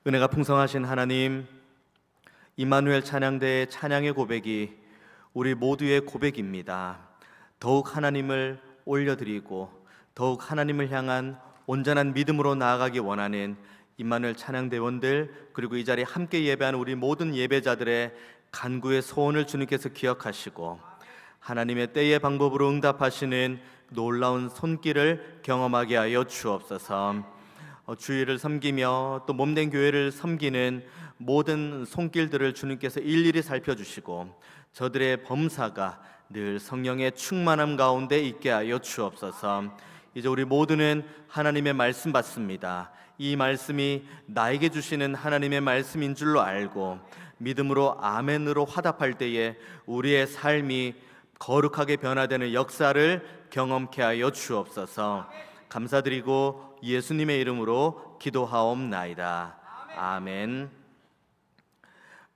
은혜가 풍성하신 하나님, 임마누엘 찬양대의 찬양의 고백이 우리 모두의 고백입니다. 더욱 하나님을 올려드리고 더욱 하나님을 향한 온전한 믿음으로 나아가기 원하는 임마누엘 찬양대원들, 그리고 이 자리에 함께 예배하는 우리 모든 예배자들의 간구의 소원을 주님께서 기억하시고 하나님의 때의 방법으로 응답하시는 놀라운 손길을 경험하게 하여 주옵소서. 주의를 섬기며 또 몸된 교회를 섬기는 모든 손길들을 주님께서 일일이 살펴주시고 저들의 범사가 늘 성령의 충만함 가운데 있게 하여 주옵소서. 이제 우리 모두는 하나님의 말씀 받습니다. 이 말씀이 나에게 주시는 하나님의 말씀인 줄로 알고 믿음으로 아멘으로 화답할 때에 우리의 삶이 거룩하게 변화되는 역사를 경험케 하여 주옵소서. 감사드리고 예수님의 이름으로 기도하옵나이다. 아멘.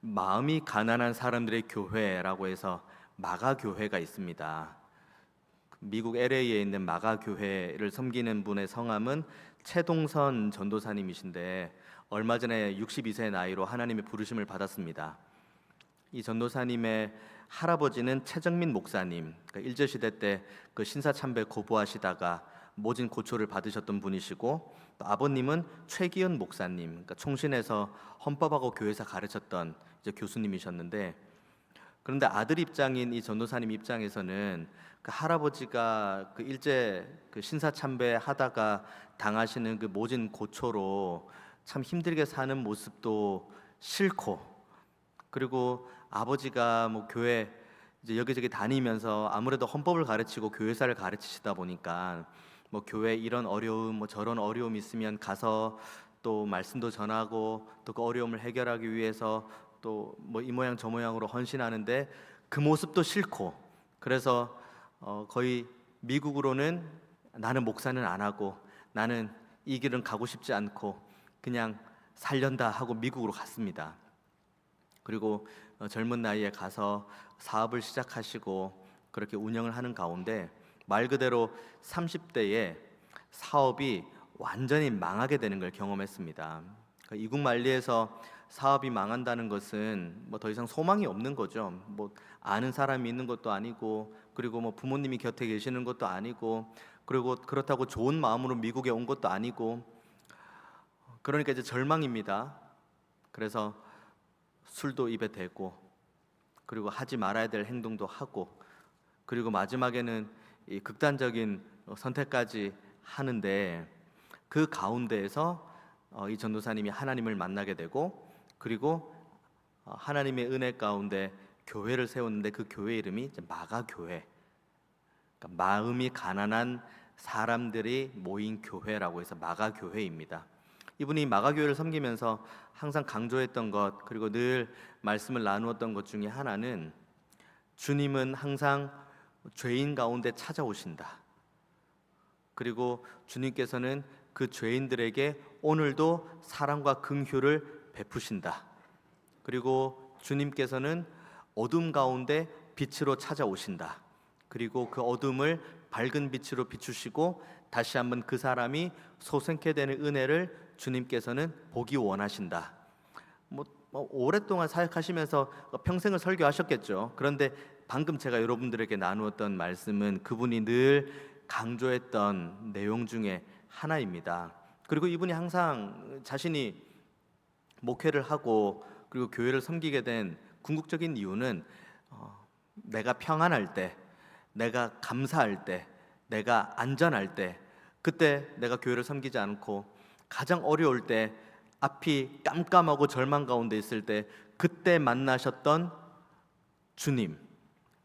마음이 가난한 사람들의 교회라고 해서 마가교회가 있습니다. 미국 LA에 있는 마가교회를 섬기는 분의 성함은 최동선 전도사님이신데 얼마 전에 62세 나이로 하나님의 부르심을 받았습니다. 이 전도사님의 할아버지는 최정민 목사님, 그러니까 일제시대 때 그 신사참배 거부하시다가 모진 고초를 받으셨던 분이시고, 또 아버님은 최기현 목사님, 그러니까 총신에서 헌법하고 교회사 가르쳤던 이제 교수님이셨는데, 그런데 아들 입장인 이 전도사님 입장에서는 그 할아버지가 그 일제 그 신사참배 하다가 당하시는 그 모진 고초로 참 힘들게 사는 모습도 싫고, 그리고 아버지가 뭐 교회 이제 여기저기 다니면서 아무래도 헌법을 가르치고 교회사를 가르치시다 보니까 뭐 교회 이런 어려움 뭐 저런 어려움 있으면 가서 또 말씀도 전하고 또 그 어려움을 해결하기 위해서 또 뭐 이 모양 저 모양으로 헌신하는데 그 모습도 싫고, 그래서 거의 미국으로는 나는 목사는 안 하고 나는 이 길은 가고 싶지 않고 그냥 살련다 하고 미국으로 갔습니다. 그리고 젊은 나이에 가서 사업을 시작하시고 그렇게 운영을 하는 가운데 말 그대로 30대에 사업이 완전히 망하게 되는 걸 경험했습니다. 그러니까 이국 만리에서 사업이 망한다는 것은 뭐 더 이상 소망이 없는 거죠. 뭐 아는 사람이 있는 것도 아니고, 그리고 뭐 부모님이 곁에 계시는 것도 아니고, 그리고 그렇다고 좋은 마음으로 미국에 온 것도 아니고, 그러니까 이제 절망입니다. 그래서 술도 입에 대고, 그리고 하지 말아야 될 행동도 하고, 그리고 마지막에는 이 극단적인 선택까지 하는데, 그 가운데에서 이 전도사님이 하나님을 만나게 되고, 그리고 하나님의 은혜 가운데 교회를 세웠는데 그 교회 이름이 이제 마가교회, 그러니까 마음이 가난한 사람들이 모인 교회라고 해서 마가교회입니다. 이분이 마가교회를 섬기면서 항상 강조했던 것, 그리고 늘 말씀을 나누었던 것 중에 하나는 주님은 항상 죄인 가운데 찾아오신다. 그리고 주님께서는 그 죄인들에게 오늘도 사랑과 긍휼을 베푸신다. 그리고 주님께서는 어둠 가운데 빛으로 찾아오신다. 그리고 그 어둠을 밝은 빛으로 비추시고 다시 한번 그 사람이 소생케 되는 은혜를 주님께서는 보기 원하신다. 뭐 오랫동안 사역하시면서 평생을 설교하셨겠죠. 그런데 방금 제가 여러분들에게 나누었던 말씀은 그분이 늘 강조했던 내용 중에 하나입니다. 그리고 이분이 항상 자신이 목회를 하고 그리고 교회를 섬기게 된 궁극적인 이유는 내가 평안할 때, 내가 감사할 때, 내가 안전할 때, 그때 내가 교회를 섬기지 않고 가장 어려울 때, 앞이 깜깜하고 절망 가운데 있을 때 그때 만나셨던 주님,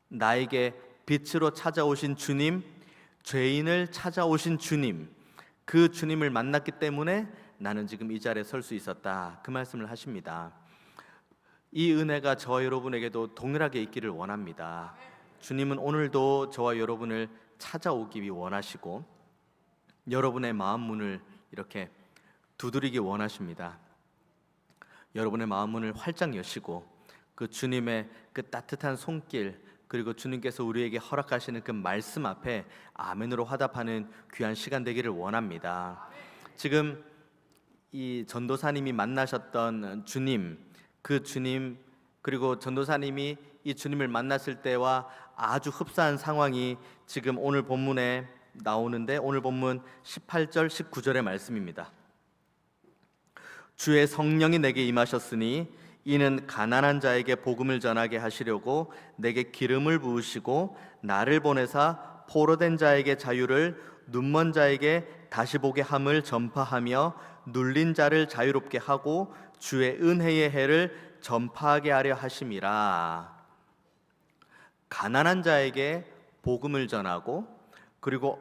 나에게 빛으로 찾아오신 주님, 죄인을 찾아오신 주님, 그 주님을 만났기 때문에 나는 지금 이 자리에 설 수 있었다, 그 말씀을 하십니다. 이 은혜가 저와 여러분에게도 동일하게 있기를 원합니다. 주님은 오늘도 저와 여러분을 찾아오기 원하시고 여러분의 마음 문을 이렇게 두드리기 원하십니다. 여러분의 마음 문을 활짝 여시고 그 주님의 그 따뜻한 손길, 그리고 주님께서 우리에게 허락하시는 그 말씀 앞에 아멘으로 화답하는 귀한 시간 되기를 원합니다. 지금 이 전도사님이 만나셨던 주님, 그 주님, 그리고 전도사님이 이 주님을 만났을 때와 아주 흡사한 상황이 지금 오늘 본문에 나오는데, 오늘 본문 18절 19절의 말씀입니다. 주의 성령이 내게 임하셨으니 이는 가난한 자에게 복음을 전하게 하시려고 내게 기름을 부으시고 나를 보내사 포로된 자에게 자유를, 눈먼 자에게 다시 보게 함을 전파하며 눌린 자를 자유롭게 하고 주의 은혜의 해를 전파하게 하려 하심이라. 가난한 자에게 복음을 전하고, 그리고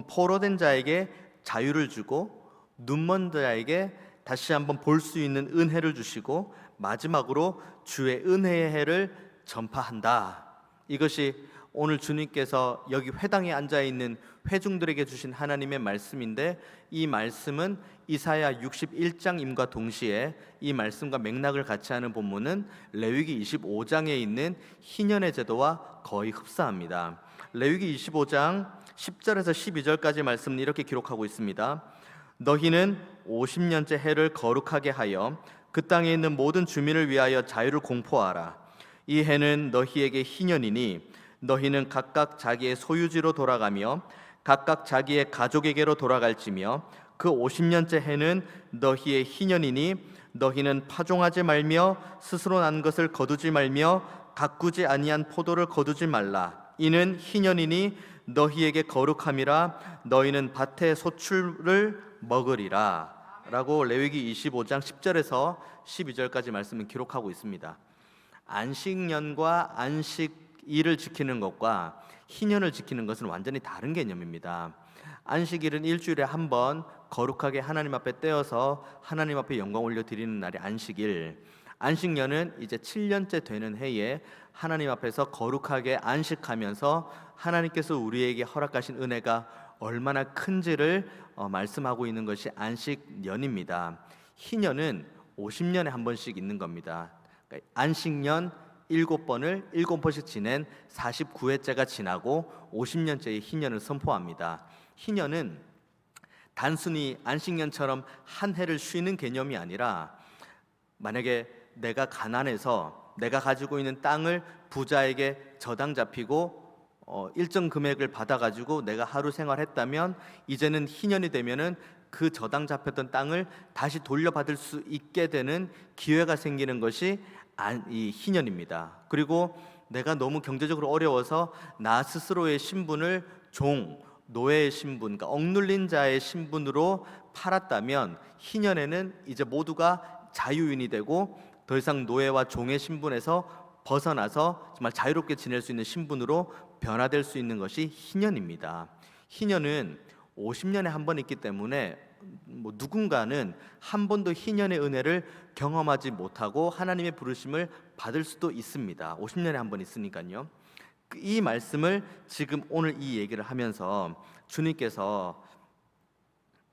포로된 자에게 자유를 주고, 눈먼 자에게 다시 한번 볼 수 있는 은혜를 주시고, 마지막으로 주의 은혜의 해를 전파한다. 이것이 오늘 주님께서 여기 회당에 앉아 있는 회중들에게 주신 하나님의 말씀인데, 이 말씀은 이사야 61장임과 동시에 이 말씀과 맥락을 같이 하는 본문은 레위기 25장에 있는 희년의 제도와 거의 흡사합니다. 레위기 25장 10절에서 12절까지 말씀은 이렇게 기록하고 있습니다. 너희는 50년째 해를 거룩하게 하여 그 땅에 있는 모든 주민을 위하여 자유를 공포하라. 이 해는 너희에게 희년이니 너희는 각각 자기의 소유지로 돌아가며 각각 자기의 가족에게로 돌아갈지며, 그 50년째 해는 너희의 희년이니 너희는 파종하지 말며 스스로 난 것을 거두지 말며 가꾸지 아니한 포도를 거두지 말라. 이는 희년이니 너희에게 거룩함이라. 너희는 밭의 소출을 먹으리라. 라고 레위기 25장 10절에서 12절까지 말씀을 기록하고 있습니다. 안식년과 안식일을 지키는 것과 희년을 지키는 것은 완전히 다른 개념입니다. 안식일은 일주일에 한 번 거룩하게 하나님 앞에 떼어서 하나님 앞에 영광 올려 드리는 날이 안식일. 안식년은 이제 7년째 되는 해에 하나님 앞에서 거룩하게 안식하면서 하나님께서 우리에게 허락하신 은혜가 얼마나 큰지를 말씀하고 있는 것이 안식년입니다. 희년은 50년에 한 번씩 있는 겁니다. 그러니까 안식년 7번을 7번씩 지낸 49회째가 지나고 50년째의 희년을 선포합니다. 희년은 단순히 안식년처럼 한 해를 쉬는 개념이 아니라, 만약에 내가 가난해서 내가 가지고 있는 땅을 부자에게 저당 잡히고 일정 금액을 받아가지고 내가 하루 생활했다면, 이제는 희년이 되면은 그 저당 잡혔던 땅을 다시 돌려받을 수 있게 되는 기회가 생기는 것이 이 희년입니다. 그리고 내가 너무 경제적으로 어려워서 나 스스로의 신분을 노예의 신분, 그러니까 억눌린 자의 신분으로 팔았다면, 희년에는 이제 모두가 자유인이 되고 더 이상 노예와 종의 신분에서 벗어나서 정말 자유롭게 지낼 수 있는 신분으로 변화될 수 있는 것이 희년입니다. 희년은 50년에 한 번 있기 때문에 누군가는 한 번도 희년의 은혜를 경험하지 못하고 하나님의 부르심을 받을 수도 있습니다. 50년에 한 번 있으니까요. 이 말씀을 지금 오늘 이 얘기를 하면서 주님께서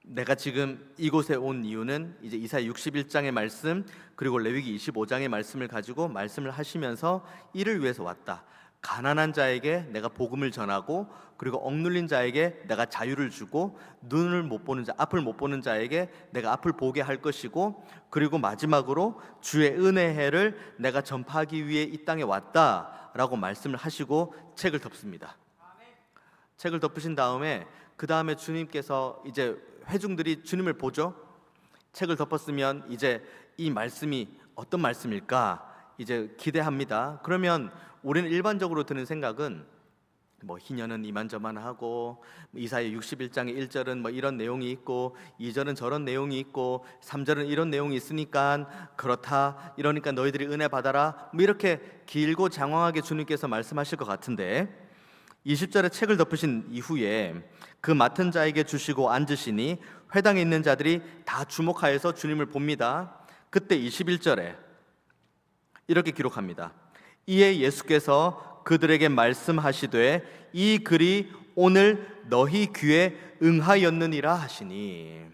내가 지금 이곳에 온 이유는 이제 이사야 61장의 말씀, 그리고 레위기 25장의 말씀을 가지고 말씀을 하시면서 이를 위해서 왔다. 가난한 자에게 내가 복음을 전하고, 그리고 억눌린 자에게 내가 자유를 주고, 눈을 못 보는 자, 앞을 못 보는 자에게 내가 앞을 보게 할 것이고, 그리고 마지막으로 주의 은혜의 해를 내가 전파하기 위해 이 땅에 왔다라고 말씀을 하시고 책을 덮습니다. 책을 덮으신 다음에 그 다음에 주님께서 이제 회중들이 주님을 보죠. 책을 덮었으면 이제 이 말씀이 어떤 말씀일까 이제 기대합니다. 그러면 우리는 일반적으로 드는 생각은 희년은 이만저만하고, 이사야 61장의 1절은 이런 내용이 있고, 2절은 저런 내용이 있고, 3절은 이런 내용이 있으니까 그렇다, 이러니까 너희들이 은혜 받아라, 이렇게 길고 장황하게 주님께서 말씀하실 것 같은데, 20절에 책을 덮으신 이후에 그 맡은 자에게 주시고 앉으시니 회당에 있는 자들이 다 주목하여서 주님을 봅니다. 그때 21절에 이렇게 기록합니다. 이에 예수께서 그들에게 말씀하시되 이 글이 오늘 너희 귀에 응하였느니라 하시니.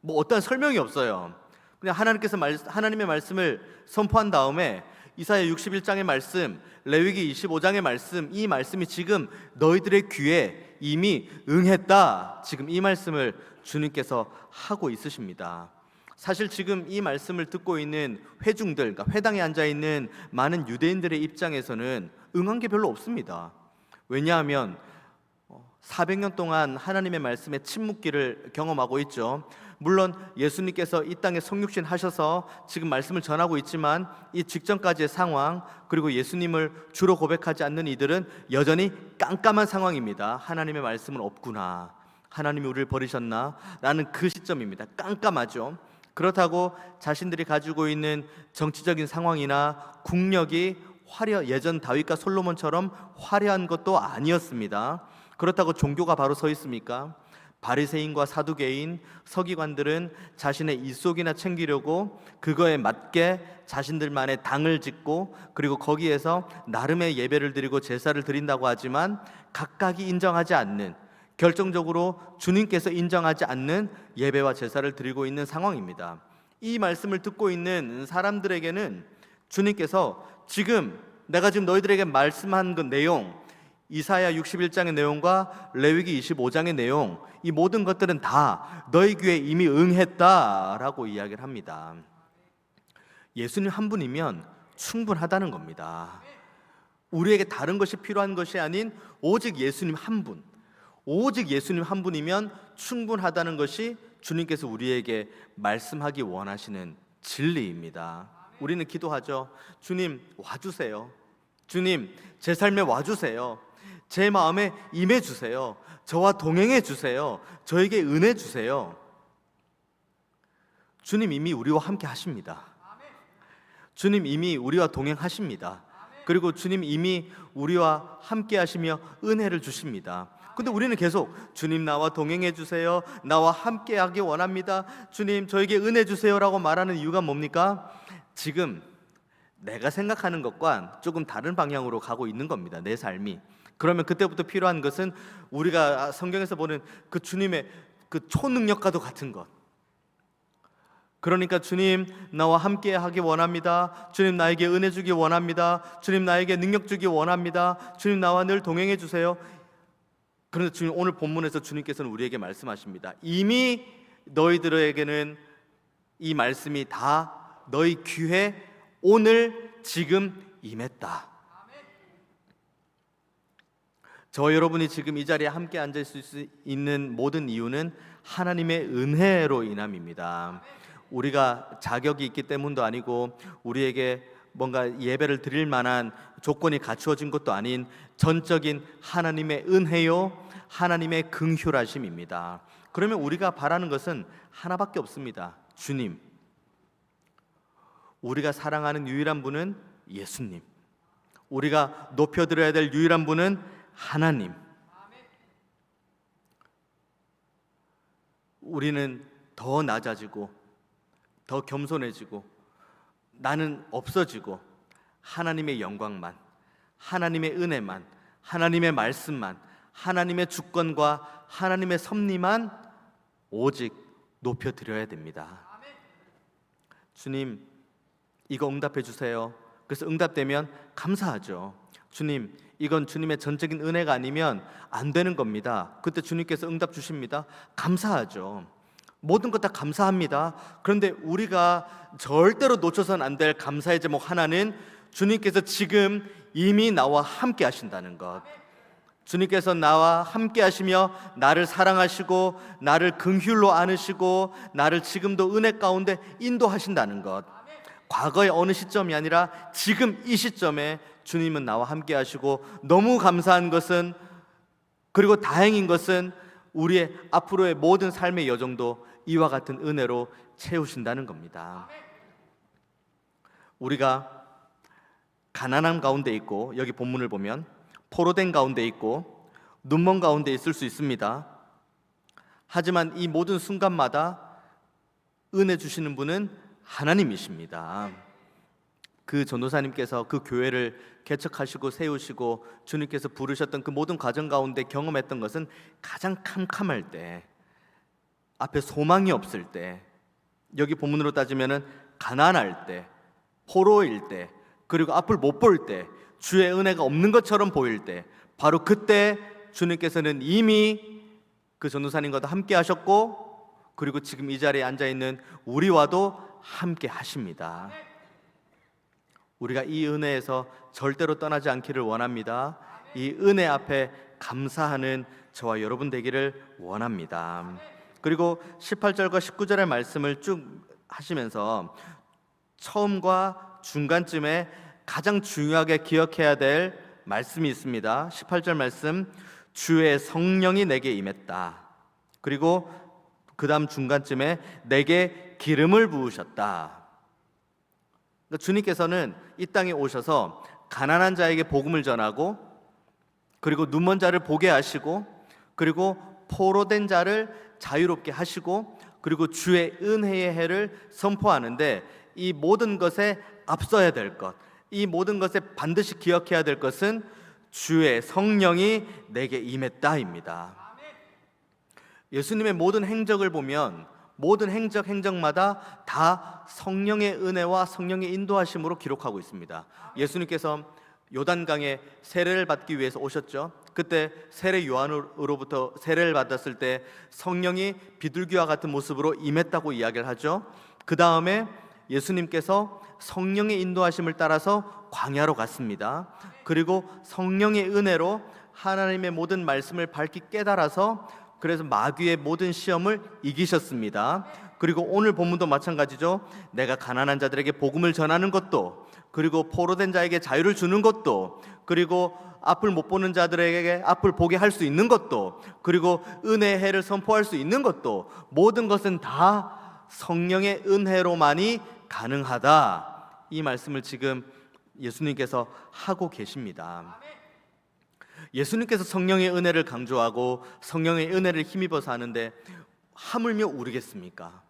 어떤 설명이 없어요. 그냥 하나님께서 하나님의 말씀을 선포한 다음에 이사야 61장의 말씀, 레위기 25장의 말씀, 이 말씀이 지금 너희들의 귀에 이미 응했다, 지금 이 말씀을 주님께서 하고 있으십니다. 사실 지금 이 말씀을 듣고 있는 회중들, 그러니까 회당에 앉아 있는 많은 유대인들의 입장에서는 응한 게 별로 없습니다. 왜냐하면 400년 동안 하나님의 말씀에 침묵기를 경험하고 있죠. 물론 예수님께서 이 땅에 성육신 하셔서 지금 말씀을 전하고 있지만 이 직전까지의 상황, 그리고 예수님을 주로 고백하지 않는 이들은 여전히 깜깜한 상황입니다. 하나님의 말씀은 없구나, 하나님이 우리를 버리셨나 라는 그 시점입니다. 깜깜하죠. 그렇다고 자신들이 가지고 있는 정치적인 상황이나 국력이 예전 다윗과 솔로몬처럼 화려한 것도 아니었습니다. 그렇다고 종교가 바로 서 있습니까? 바리새인과 사두개인, 서기관들은 자신의 이속이나 챙기려고 그거에 맞게 자신들만의 당을 짓고, 그리고 거기에서 나름의 예배를 드리고 제사를 드린다고 하지만 각각이 인정하지 않는, 결정적으로 주님께서 인정하지 않는 예배와 제사를 드리고 있는 상황입니다. 이 말씀을 듣고 있는 사람들에게는 주님께서 내가 지금 너희들에게 말씀한 그 내용, 이사야 61장의 내용과 레위기 25장의 내용, 이 모든 것들은 다 너희 귀에 이미 응했다라고 이야기를 합니다. 예수님 한 분이면 충분하다는 겁니다. 우리에게 다른 것이 필요한 것이 아닌 오직 예수님 한 분, 오직 예수님 한 분이면 충분하다는 것이 주님께서 우리에게 말씀하기 원하시는 진리입니다. 우리는 기도하죠. 주님 와주세요. 주님 제 삶에 와주세요. 제 마음에 임해 주세요. 저와 동행해 주세요. 저에게 은혜 주세요. 주님 이미 우리와 함께 하십니다. 주님 이미 우리와 동행하십니다. 그리고 주님 이미 우리와 함께 하시며 은혜를 주십니다. 근데 우리는 계속 주님 나와 동행해 주세요, 나와 함께 하기 원합니다, 주님 저에게 은혜 주세요 라고 말하는 이유가 뭡니까? 지금 내가 생각하는 것과 조금 다른 방향으로 가고 있는 겁니다, 내 삶이. 그러면 그때부터 필요한 것은 우리가 성경에서 보는 그 주님의 그 초능력과도 같은 것. 그러니까 주님 나와 함께 하기 원합니다, 주님 나에게 은혜 주기 원합니다, 주님 나에게 능력 주기 원합니다, 주님 나와 늘 동행해 주세요. 그런데 주님 오늘 본문에서 주님께서는 우리에게 말씀하십니다. 이미 너희들에게는 이 말씀이 다 너희 귀에 오늘 지금 임했다. 저 여러분이 지금 이 자리에 함께 앉아 있을 수 있는 모든 이유는 하나님의 은혜로 인함입니다. 우리가 자격이 있기 때문도 아니고 우리에게 뭔가 예배를 드릴 만한 조건이 갖추어진 것도 아닌 전적인 하나님의 은혜요, 하나님의 긍휼하심입니다. 그러면 우리가 바라는 것은 하나밖에 없습니다. 주님, 우리가 사랑하는 유일한 분은 예수님, 우리가 높여드려야 될 유일한 분은 하나님. 우리는 더 낮아지고 더 겸손해지고 나는 없어지고 하나님의 영광만, 하나님의 은혜만, 하나님의 말씀만, 하나님의 주권과 하나님의 섭리만 오직 높여드려야 됩니다. 주님 이거 응답해 주세요. 그래서 응답되면 감사하죠. 주님 이건 주님의 전적인 은혜가 아니면 안 되는 겁니다. 그때 주님께서 응답 주십니다. 감사하죠. 모든 것 다 감사합니다. 그런데 우리가 절대로 놓쳐서는 안 될 감사의 제목 하나는 주님께서 지금 이미 나와 함께 하신다는 것. 주님께서 나와 함께 하시며 나를 사랑하시고 나를 긍휼로 안으시고 나를 지금도 은혜 가운데 인도하신다는 것. 과거의 어느 시점이 아니라 지금 이 시점에 주님은 나와 함께 하시고, 너무 감사한 것은, 그리고 다행인 것은 우리의 앞으로의 모든 삶의 여정도 이와 같은 은혜로 채우신다는 겁니다. 우리가 가난함 가운데 있고, 여기 본문을 보면 포로된 가운데 있고 눈먼 가운데 있을 수 있습니다. 하지만 이 모든 순간마다 은혜 주시는 분은 하나님이십니다. 그 전도사님께서 그 교회를 개척하시고 세우시고 주님께서 부르셨던 그 모든 과정 가운데 경험했던 것은 가장 캄캄할 때, 앞에 소망이 없을 때, 여기 본문으로 따지면은 가난할 때, 포로일 때, 그리고 앞을 못 볼 때, 주의 은혜가 없는 것처럼 보일 때, 바로 그때 주님께서는 이미 그 전도사님과도 함께 하셨고 그리고 지금 이 자리에 앉아 있는 우리와도 함께 하십니다. 우리가 이 은혜에서 절대로 떠나지 않기를 원합니다. 이 은혜 앞에 감사하는 저와 여러분 되기를 원합니다. 그리고 18절과 19절의 말씀을 쭉 하시면서 처음과 중간쯤에 가장 중요하게 기억해야 될 말씀이 있습니다. 18절 말씀, 주의 성령이 내게 임했다. 그리고 그 다음 중간쯤에 내게 기름을 부으셨다. 그러니까 주님께서는 이 땅에 오셔서 가난한 자에게 복음을 전하고, 그리고 눈먼 자를 보게 하시고, 그리고 포로된 자를 자유롭게 하시고, 그리고 주의 은혜의 해를 선포하는데, 이 모든 것에 앞서야 될 것, 이 모든 것에 반드시 기억해야 될 것은 주의 성령이 내게 임했다입니다. 예수님의 모든 행적을 보면 모든 행적마다 다 성령의 은혜와 성령의 인도하심으로 기록하고 있습니다. 예수님께서 요단강에 세례를 받기 위해서 오셨죠. 그때 세례 요한으로부터 세례를 받았을 때 성령이 비둘기와 같은 모습으로 임했다고 이야기를 하죠. 그 다음에 예수님께서 성령의 인도하심을 따라서 광야로 갔습니다. 그리고 성령의 은혜로 하나님의 모든 말씀을 밝히 깨달아서 그래서 마귀의 모든 시험을 이기셨습니다. 그리고 오늘 본문도 마찬가지죠. 내가 가난한 자들에게 복음을 전하는 것도, 그리고 포로된 자에게 자유를 주는 것도, 그리고 앞을 못 보는 자들에게 앞을 보게 할 수 있는 것도, 그리고 은혜의 해를 선포할 수 있는 것도, 모든 것은 다 성령의 은혜로만이 가능하다. 이 말씀을 지금 예수님께서 하고 계십니다. 예수님께서 성령의 은혜를 강조하고 성령의 은혜를 힘입어서 하는데 하물며 우리겠습니까?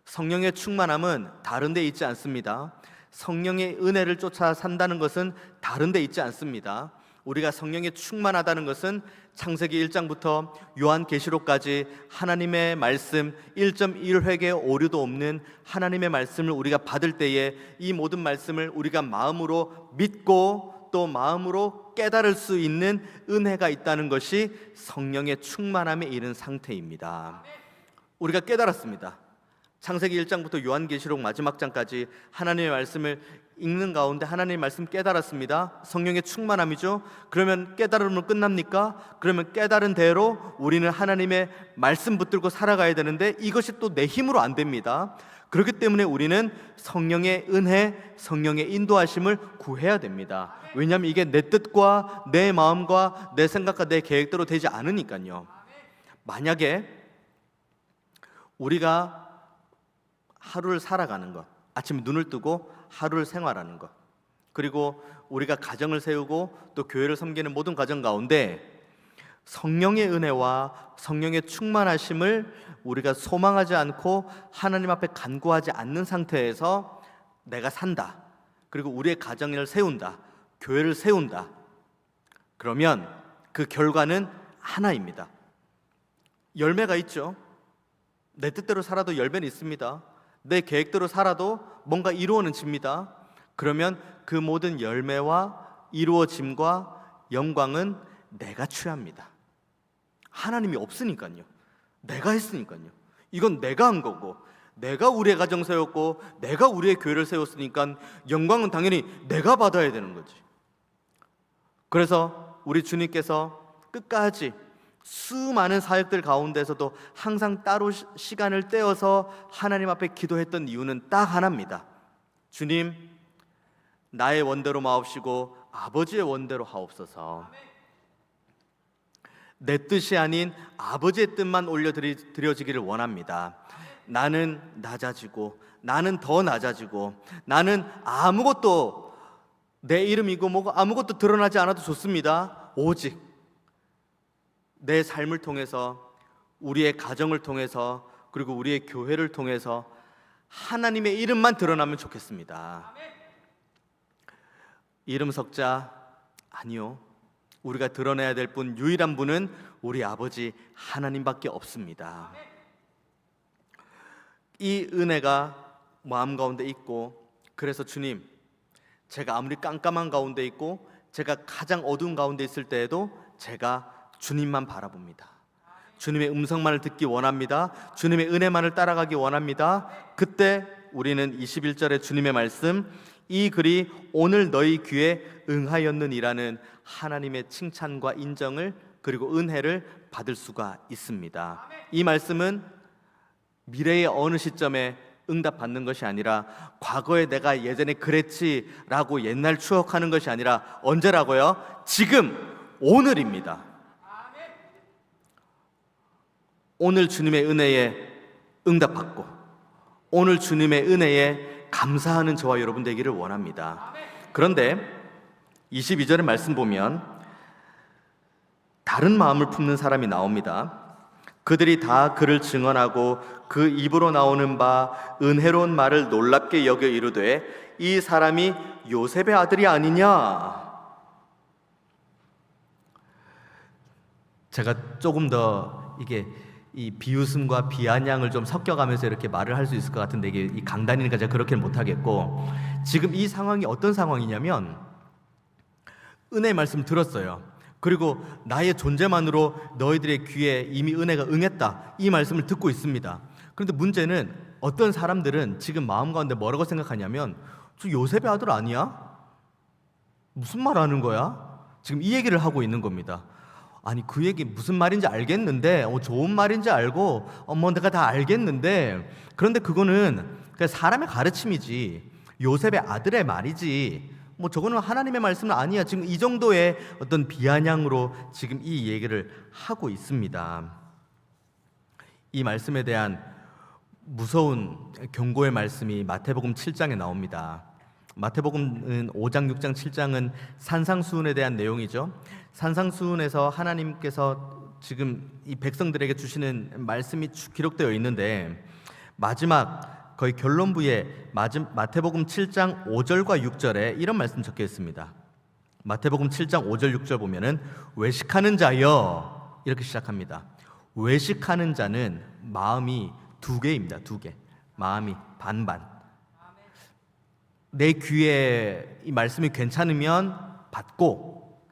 성령의 충만함은 다른 데 있지 않습니다. 성령의 은혜를 쫓아 산다는 것은 다른 데 있지 않습니다. 우리가 성령에 충만하다는 것은 창세기 1장부터 요한계시록까지 하나님의 말씀 1.1획의 오류도 없는 하나님의 말씀을 우리가 받을 때에 이 모든 말씀을 우리가 마음으로 믿고 또 마음으로 깨달을 수 있는 은혜가 있다는 것이 성령의 충만함에 이른 상태입니다. 우리가 깨달았습니다. 창세기 1장부터 요한계시록 마지막 장까지 하나님의 말씀을 읽는 가운데 하나님의 말씀 깨달았습니다. 성령의 충만함이죠. 그러면 깨달음으로 끝납니까? 그러면 깨달은 대로 우리는 하나님의 말씀 붙들고 살아가야 되는데 이것이 또 내 힘으로 안 됩니다. 그렇기 때문에 우리는 성령의 은혜, 성령의 인도하심을 구해야 됩니다. 왜냐하면 이게 내 뜻과 내 마음과 내 생각과 내 계획대로 되지 않으니까요. 만약에 우리가 하루를 살아가는 것, 아침에 눈을 뜨고 하루를 생활하는 것, 그리고 우리가 가정을 세우고 또 교회를 섬기는 모든 과정 가운데 성령의 은혜와 성령의 충만하심을 우리가 소망하지 않고 하나님 앞에 간구하지 않는 상태에서 내가 산다, 그리고 우리의 가정을 세운다, 교회를 세운다, 그러면 그 결과는 하나입니다. 열매가 있죠. 내 뜻대로 살아도 열매는 있습니다. 내 계획대로 살아도 뭔가 이루어집니다. 그러면 그 모든 열매와 이루어짐과 영광은 내가 취합니다. 하나님이 없으니까요. 내가 했으니까요. 이건 내가 한 거고, 내가 우리의 가정 세웠고, 내가 우리의 교회를 세웠으니까 영광은 당연히 내가 받아야 되는 거지. 그래서 우리 주님께서 끝까지 수많은 사역들 가운데서도 항상 따로 시간을 떼어서 하나님 앞에 기도했던 이유는 딱 하나입니다. 주님, 나의 원대로 마옵시고 아버지의 원대로 하옵소서. 내 뜻이 아닌 아버지의 뜻만 올려드려지기를 원합니다. 나는 낮아지고, 나는 더 낮아지고, 나는 아무것도 내 이름이고 뭐고 아무것도 드러나지 않아도 좋습니다. 오직 내 삶을 통해서, 우리의 가정을 통해서, 그리고 우리의 교회를 통해서 하나님의 이름만 드러나면 좋겠습니다. 이름 석자 아니요. 우리가 드러내야 될 분, 유일한 분은 우리 아버지 하나님밖에 없습니다. 이 은혜가 마음 가운데 있고, 그래서 주님, 제가 아무리 깜깜한 가운데 있고 제가 가장 어두운 가운데 있을 때에도 제가 주님만 바라봅니다. 주님의 음성만을 듣기 원합니다. 주님의 은혜만을 따라가기 원합니다. 그때 우리는 21절의 주님의 말씀, 이 글이 오늘 너희 귀에 응하였느니라는 하나님의 칭찬과 인정을, 그리고 은혜를 받을 수가 있습니다. 이 말씀은 미래의 어느 시점에 응답받는 것이 아니라, 과거에 내가 예전에 그랬지라고 옛날 추억하는 것이 아니라 언제라고요? 지금, 오늘입니다. 오늘 주님의 은혜에 응답받고 오늘 주님의 은혜에 감사하는 저와 여러분 되기를 원합니다. 그런데 22절의 말씀 보면 다른 마음을 품는 사람이 나옵니다. 그들이 다 그를 증언하고 그 입으로 나오는 바 은혜로운 말을 놀랍게 여겨 이르되 이 사람이 요셉의 아들이 아니냐. 제가 조금 더 이게 이 비웃음과 비아냥을 좀 섞여가면서 이렇게 말을 할 수 있을 것 같은데, 이게 이 강단이니까 제가 그렇게는 못하겠고, 지금 이 상황이 어떤 상황이냐면 은혜의 말씀 들었어요. 그리고 나의 존재만으로 너희들의 귀에 이미 은혜가 응했다, 이 말씀을 듣고 있습니다. 그런데 문제는 어떤 사람들은 지금 마음 가운데 뭐라고 생각하냐면, 저 요셉의 아들 아니야? 무슨 말 하는 거야? 지금 이 얘기를 하고 있는 겁니다. 아니, 그 얘기 무슨 말인지 알겠는데, 좋은 말인지 알고, 뭐 내가 다 알겠는데, 그런데 그거는 그냥 사람의 가르침이지, 요셉의 아들의 말이지, 뭐 저거는 하나님의 말씀은 아니야. 지금 이 정도의 어떤 비아냥으로 지금 이 얘기를 하고 있습니다. 이 말씀에 대한 무서운 경고의 말씀이 마태복음 7장에 나옵니다. 마태복음은 5장, 6장, 7장은 산상수훈에 대한 내용이죠. 산상수훈에서 하나님께서 지금 이 백성들에게 주시는 말씀이 기록되어 있는데, 마지막 거의 결론부에 마태복음 7장 5절과 6절에 이런 말씀 적혀 있습니다. 마태복음 7장 5절 6절 보면은 외식하는 자여, 이렇게 시작합니다. 외식하는 자는 마음이 두 개입니다. 두 개. 마음이 반반. 내 귀에 이 말씀이 괜찮으면 받고,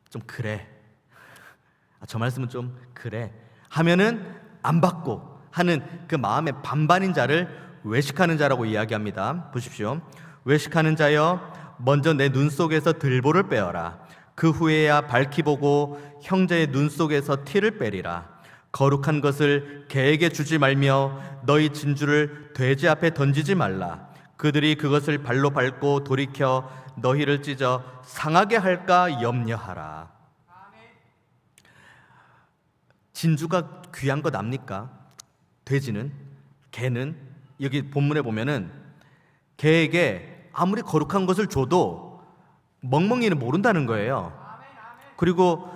좀 그래, 저 말씀은 좀 그래 하면은 안 받고 하는 그 마음의 반반인 자를 외식하는 자라고 이야기합니다. 보십시오. 외식하는 자여, 먼저 내 눈 속에서 들보를 빼어라. 그 후에야 밝히 보고 형제의 눈 속에서 티를 빼리라. 거룩한 것을 개에게 주지 말며 너희 진주를 돼지 앞에 던지지 말라. 그들이 그것을 발로 밟고 돌이켜 너희를 찢어 상하게 할까 염려하라. 진주가 귀한 것 압니까? 돼지는, 개는, 여기 본문에 보면은 개에게 아무리 거룩한 것을 줘도 멍멍이는 모른다는 거예요. 그리고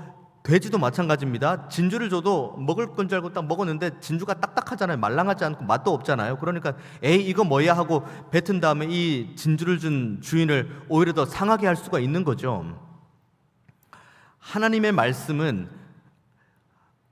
돼지도 마찬가지입니다. 진주를 줘도 먹을 건 줄 알고 딱 먹었는데 진주가 딱딱하잖아요. 말랑하지 않고 맛도 없잖아요. 그러니까 에이 이거 뭐야 하고 뱉은 다음에 이 진주를 준 주인을 오히려 더 상하게 할 수가 있는 거죠. 하나님의 말씀은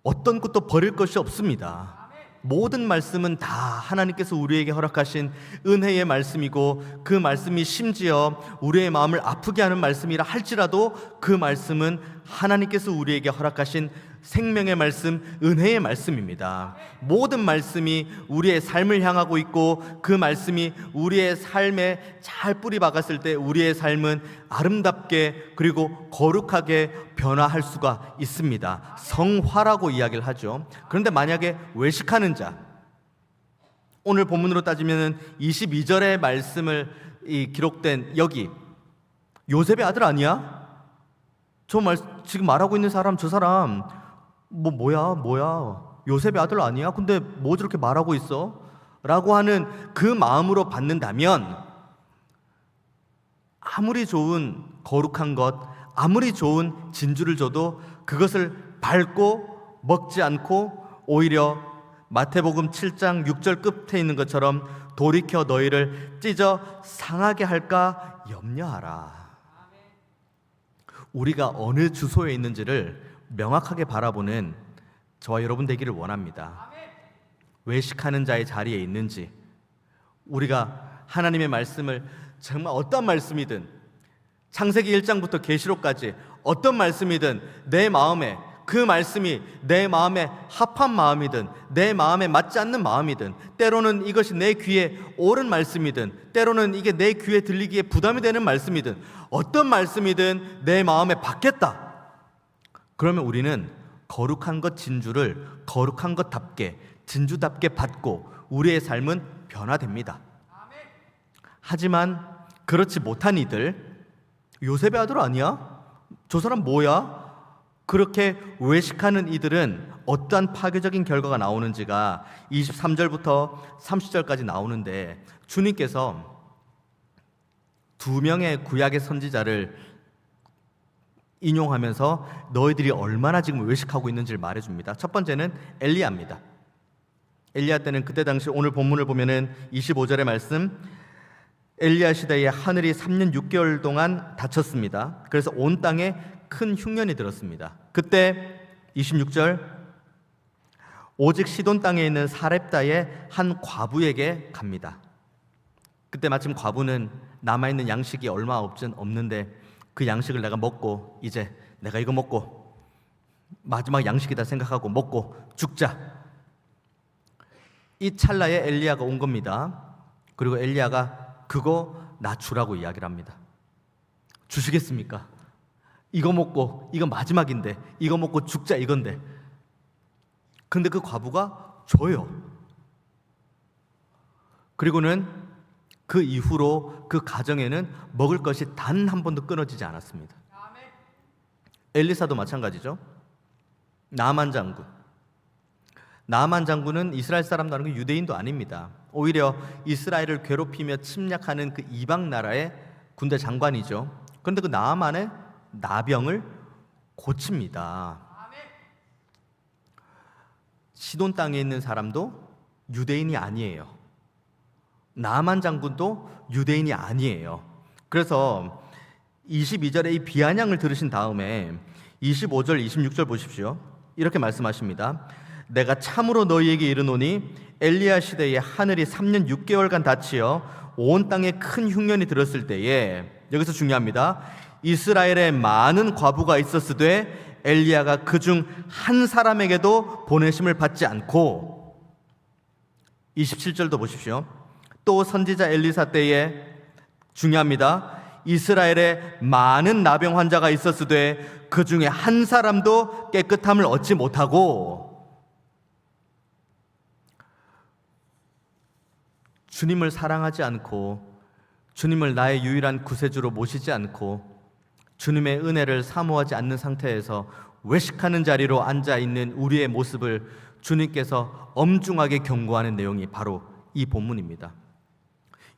어떤 것도 버릴 것이 없습니다. 모든 말씀은 다 하나님께서 우리에게 허락하신 은혜의 말씀이고, 그 말씀이 심지어 우리의 마음을 아프게 하는 말씀이라 할지라도 그 말씀은 하나님께서 우리에게 허락하신 생명의 말씀, 은혜의 말씀입니다. 모든 말씀이 우리의 삶을 향하고 있고, 그 말씀이 우리의 삶에 잘 뿌리 박았을 때 우리의 삶은 아름답게 그리고 거룩하게 변화할 수가 있습니다. 성화라고 이야기를 하죠. 그런데 만약에 외식하는 자, 오늘 본문으로 따지면 22절의 말씀을 기록된 여기 요셉의 아들 아니야? 지금 말하고 있는 사람, 저 사람 뭐야 요셉의 아들 아니야? 근데 뭐 저렇게 말하고 있어? 라고 하는 그 마음으로 받는다면, 아무리 좋은 거룩한 것, 아무리 좋은 진주를 줘도 그것을 밟고 먹지 않고 오히려 마태복음 7장 6절 끝에 있는 것처럼 돌이켜 너희를 찢어 상하게 할까 염려하라. 우리가 어느 주소에 있는지를 명확하게 바라보는 저와 여러분 되기를 원합니다. 외식하는 자의 자리에 있는지, 우리가 하나님의 말씀을 정말 어떤 말씀이든, 창세기 1장부터 계시록까지 어떤 말씀이든 내 마음에 그 말씀이 내 마음에 합한 마음이든 내 마음에 맞지 않는 마음이든, 때로는 이것이 내 귀에 옳은 말씀이든 때로는 이게 내 귀에 들리기에 부담이 되는 말씀이든, 어떤 말씀이든 내 마음에 받겠다. 그러면 우리는 거룩한 것 진주를 거룩한 것답게 진주답게 받고 우리의 삶은 변화됩니다. 하지만 그렇지 못한 이들, 요셉의 아들 아니야? 저 사람 뭐야? 그렇게 외식하는 이들은 어떠한 파괴적인 결과가 나오는지가 23절부터 30절까지 나오는데, 주님께서 두 명의 구약의 선지자를 인용하면서 너희들이 얼마나 지금 외식하고 있는지를 말해줍니다. 첫 번째는 엘리야입니다. 엘리야 때는 그때 당시 오늘 본문을 보면은 25절의 말씀, 엘리야 시대에 하늘이 3년 6개월 동안 닫혔습니다. 그래서 온 땅에 큰 흉년이 들었습니다. 그때 26절, 오직 시돈 땅에 있는 사렙다의 한 과부에게 갑니다. 그때 마침 과부는 남아있는 양식이 얼마 없는데 그 양식을 내가 먹고, 이제 내가 이거 먹고 마지막 양식이다 생각하고 먹고 죽자. 이 찰나에 엘리야가 온 겁니다. 그리고 엘리야가 그거 나 주라고 이야기를 합니다. 주시겠습니까? 이거 먹고, 이거 마지막인데 이거 먹고 죽자 이건데. 근데 그 과부가 줘요. 그리고는 그 이후로 그 가정에는 먹을 것이 단 한 번도 끊어지지 않았습니다. 엘리사도 마찬가지죠. 나아만 장군은 이스라엘 사람도 아니고 유대인도 아닙니다. 오히려 이스라엘을 괴롭히며 침략하는 그 이방 나라의 군대 장관이죠. 그런데 그 나아만의 나병을 고칩니다. 시돈 땅에 있는 사람도 유대인이 아니에요. 나아만 장군도 유대인이 아니에요. 그래서 22절에 이 비아냥을 들으신 다음에 25절, 26절 보십시오. 이렇게 말씀하십니다. 내가 참으로 너희에게 이르노니 엘리야 시대에 하늘이 3년 6개월간 닫히어 온 땅에 큰 흉년이 들었을 때에, 여기서 중요합니다. 이스라엘에 많은 과부가 있었으되 엘리야가 그중 한 사람에게도 보내심을 받지 않고, 27절도 보십시오. 또 선지자 엘리사 때에, 중요합니다. 이스라엘에 많은 나병 환자가 있었으되 그 중에 한 사람도 깨끗함을 얻지 못하고, 주님을 사랑하지 않고 주님을 나의 유일한 구세주로 모시지 않고 주님의 은혜를 사모하지 않는 상태에서 외식하는 자리로 앉아있는 우리의 모습을 주님께서 엄중하게 경고하는 내용이 바로 이 본문입니다.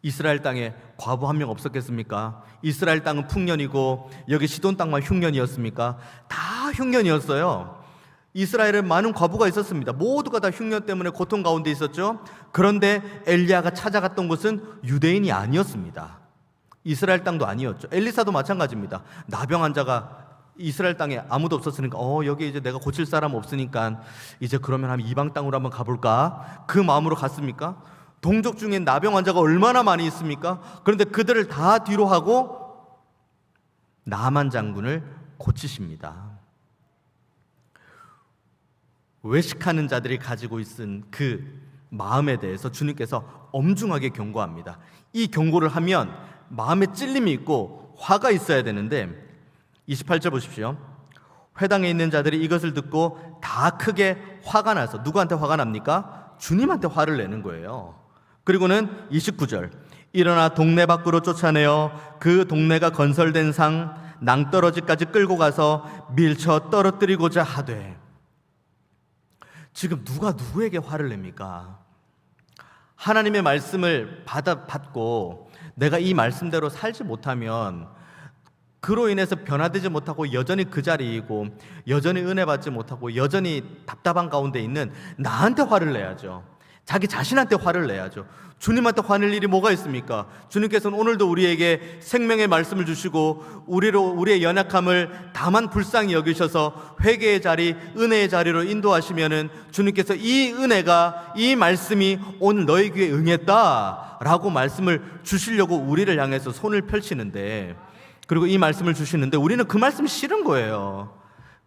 이스라엘 땅에 과부 한 명 없었겠습니까? 이스라엘 땅은 풍년이고 여기 시돈 땅만 흉년이었습니까? 다 흉년이었어요. 이스라엘에 많은 과부가 있었습니다. 모두가 다 흉년 때문에 고통 가운데 있었죠. 그런데 엘리야가 찾아갔던 곳은 유대인이 아니었습니다. 이스라엘 땅도 아니었죠. 엘리사도 마찬가지입니다. 나병 환자가 이스라엘 땅에 아무도 없었으니까 여기 이제 내가 고칠 사람 없으니까 이제 그러면 한 이방 땅으로 한번 가볼까? 그 마음으로 갔습니까? 동족 중에 나병 환자가 얼마나 많이 있습니까? 그런데 그들을 다 뒤로 하고 나만 장군을 고치십니다. 외식하는 자들이 가지고 있은 그 마음에 대해서 주님께서 엄중하게 경고합니다. 이 경고를 하면 마음에 찔림이 있고 화가 있어야 되는데, 28절 보십시오. 회당에 있는 자들이 이것을 듣고 다 크게 화가 나서, 누구한테 화가 납니까? 주님한테 화를 내는 거예요. 그리고는 29절, 일어나 동네 밖으로 쫓아내어 그 동네가 건설된 상 낭떠러지까지 끌고 가서 밀쳐 떨어뜨리고자 하되. 지금 누가 누구에게 화를 냅니까? 하나님의 말씀을 받고 내가 이 말씀대로 살지 못하면 그로 인해서 변화되지 못하고 여전히 그 자리이고 여전히 은혜 받지 못하고 여전히 답답한 가운데 있는 나한테 화를 내야죠. 자기 자신한테 화를 내야죠. 주님한테 화낼 일이 뭐가 있습니까? 주님께서는 오늘도 우리에게 생명의 말씀을 주시고 우리의 연약함을 다만 불쌍히 여기셔서 회개의 자리, 은혜의 자리로 인도하시면은 주님께서 이 은혜가, 이 말씀이 오늘 너희 귀에 응했다라고 말씀을 주시려고 우리를 향해서 손을 펼치는데, 그리고 이 말씀을 주시는데 우리는 그 말씀이 싫은 거예요.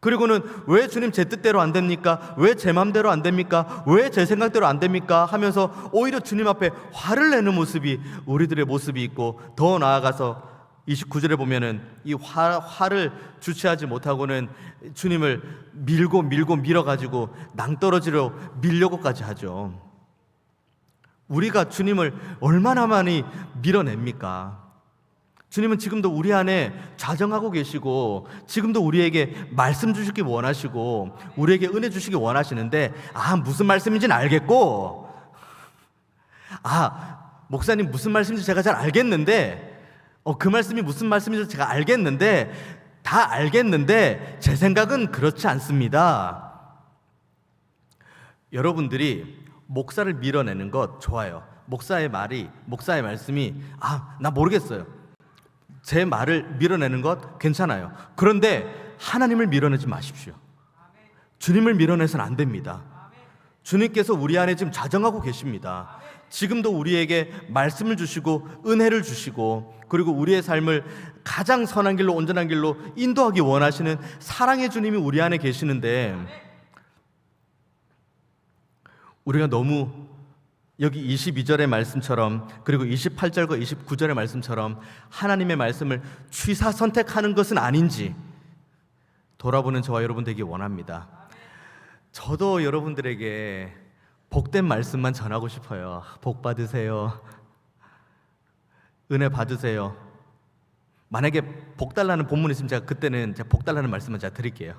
그리고는 왜 주님 제 뜻대로 안 됩니까? 왜 제 마음대로 안 됩니까? 왜 제 생각대로 안 됩니까? 하면서 오히려 주님 앞에 화를 내는 모습이 우리들의 모습이 있고, 더 나아가서 29절에 보면은 이 화를 주체하지 못하고는 주님을 밀고 밀어가지고 낭떠러지로 밀려고까지 하죠. 우리가 주님을 얼마나 많이 밀어냅니까? 주님은 지금도 우리 안에 좌정하고 계시고, 지금도 우리에게 말씀 주시기 원하시고, 우리에게 은혜 주시기 원하시는데, 무슨 말씀인지는 알겠고, 목사님 무슨 말씀인지 제가 잘 알겠는데, 그 말씀이 무슨 말씀인지 제가 알겠는데, 다 알겠는데 제 생각은 그렇지 않습니다. 여러분들이 목사를 밀어내는 것 좋아요. 목사의 말씀이 나 모르겠어요, 제 말을 밀어내는 것 괜찮아요. 그런데 하나님을 밀어내지 마십시오. 주님을 밀어내서는 안 됩니다. 주님께서 우리 안에 지금 자정하고 계십니다. 지금도 우리에게 말씀을 주시고 은혜를 주시고, 그리고 우리의 삶을 가장 선한 길로, 온전한 길로 인도하기 원하시는 사랑의 주님이 우리 안에 계시는데, 우리가 너무 여기 22절의 말씀처럼, 그리고 28절과 29절의 말씀처럼 하나님의 말씀을 취사 선택하는 것은 아닌지 돌아보는 저와 여러분 되기 원합니다. 저도 여러분들에게 복된 말씀만 전하고 싶어요. 복 받으세요. 은혜 받으세요. 만약에 복 달라는 본문이 있으면 그때는 복 달라는 말씀만 제가 드릴게요.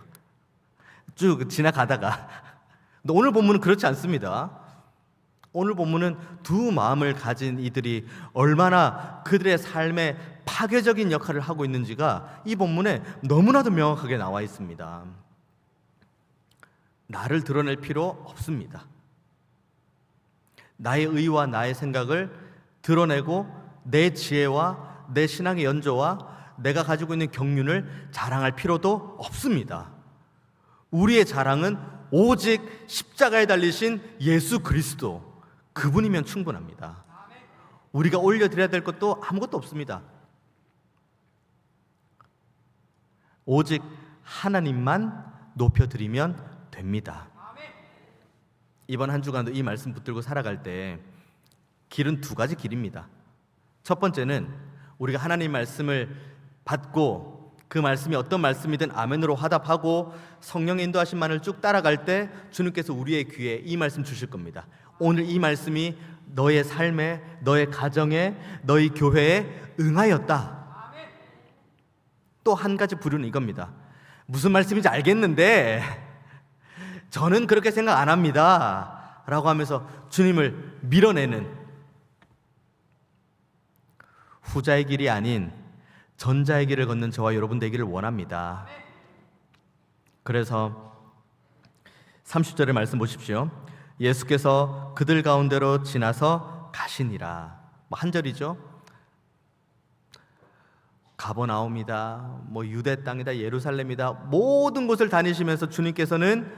쭉 지나가다가. 근데 오늘 본문은 그렇지 않습니다. 오늘 본문은 두 마음을 가진 이들이 얼마나 그들의 삶에 파괴적인 역할을 하고 있는지가 이 본문에 너무나도 명확하게 나와 있습니다. 나를 드러낼 필요 없습니다. 나의 의와 나의 생각을 드러내고 내 지혜와 내 신앙의 연조와 내가 가지고 있는 경륜을 자랑할 필요도 없습니다. 우리의 자랑은 오직 십자가에 달리신 예수 그리스도, 그분이면 충분합니다. 우리가 올려드려야 될 것도 아무것도 없습니다. 오직 하나님만 높여드리면 됩니다. 이번 한 주간도 이 말씀 붙들고 살아갈 때 길은 두 가지 길입니다. 첫 번째는 우리가 하나님 말씀을 받고 그 말씀이 어떤 말씀이든 아멘으로 화답하고 성령의 인도하심만을 쭉 따라갈 때 주님께서 우리의 귀에 이 말씀 주실 겁니다. 오늘 이 말씀이 너의 삶에, 너의 가정에, 너희 교회에 응하였다. 또 한 가지 부류는 이겁니다. 무슨 말씀인지 알겠는데 저는 그렇게 생각 안 합니다 라고 하면서 주님을 밀어내는, 후자의 길이 아닌 전자의 길을 걷는 저와 여러분 되기를 원합니다. 그래서 30절의 말씀 보십시오. 예수께서 그들 가운데로 지나서 가시니라. 한 절이죠. 가버나움이다, 유대 땅이다, 예루살렘이다, 모든 곳을 다니시면서 주님께서는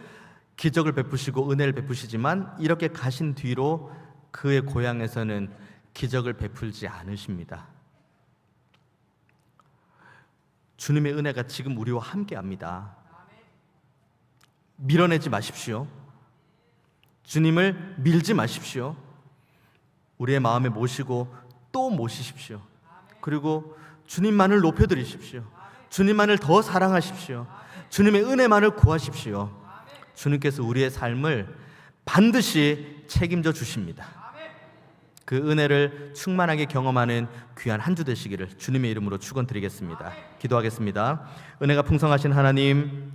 기적을 베푸시고 은혜를 베푸시지만 이렇게 가신 뒤로 그의 고향에서는 기적을 베풀지 않으십니다. 주님의 은혜가 지금 우리와 함께합니다. 밀어내지 마십시오. 주님을 밀지 마십시오. 우리의 마음에 모시고 또 모시십시오. 그리고 주님만을 높여드리십시오. 주님만을 더 사랑하십시오. 주님의 은혜만을 구하십시오. 주님께서 우리의 삶을 반드시 책임져 주십니다. 그 은혜를 충만하게 경험하는 귀한 한 주 되시기를 주님의 이름으로 축원드리겠습니다. 기도하겠습니다. 은혜가 풍성하신 하나님,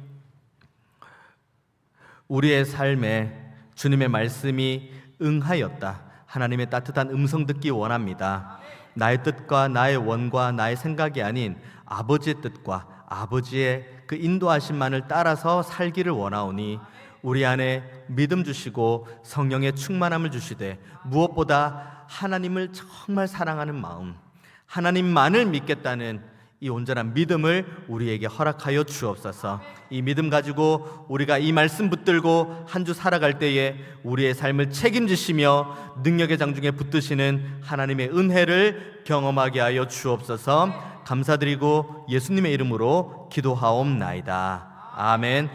우리의 삶에 주님의 말씀이 응하였다. 하나님의 따뜻한 음성 듣기 원합니다. 나의 뜻과 나의 원과 나의 생각이 아닌 아버지의 뜻과 아버지의 그 인도하심만을 따라서 살기를 원하오니 우리 안에 믿음 주시고 성령의 충만함을 주시되 무엇보다 하나님을 정말 사랑하는 마음, 하나님만을 믿겠다는 이 온전한 믿음을 우리에게 허락하여 주옵소서. 이 믿음 가지고 우리가 이 말씀 붙들고 한 주 살아갈 때에 우리의 삶을 책임지시며 능력의 장중에 붙드시는 하나님의 은혜를 경험하게 하여 주옵소서. 감사드리고 예수님의 이름으로 기도하옵나이다. 아멘.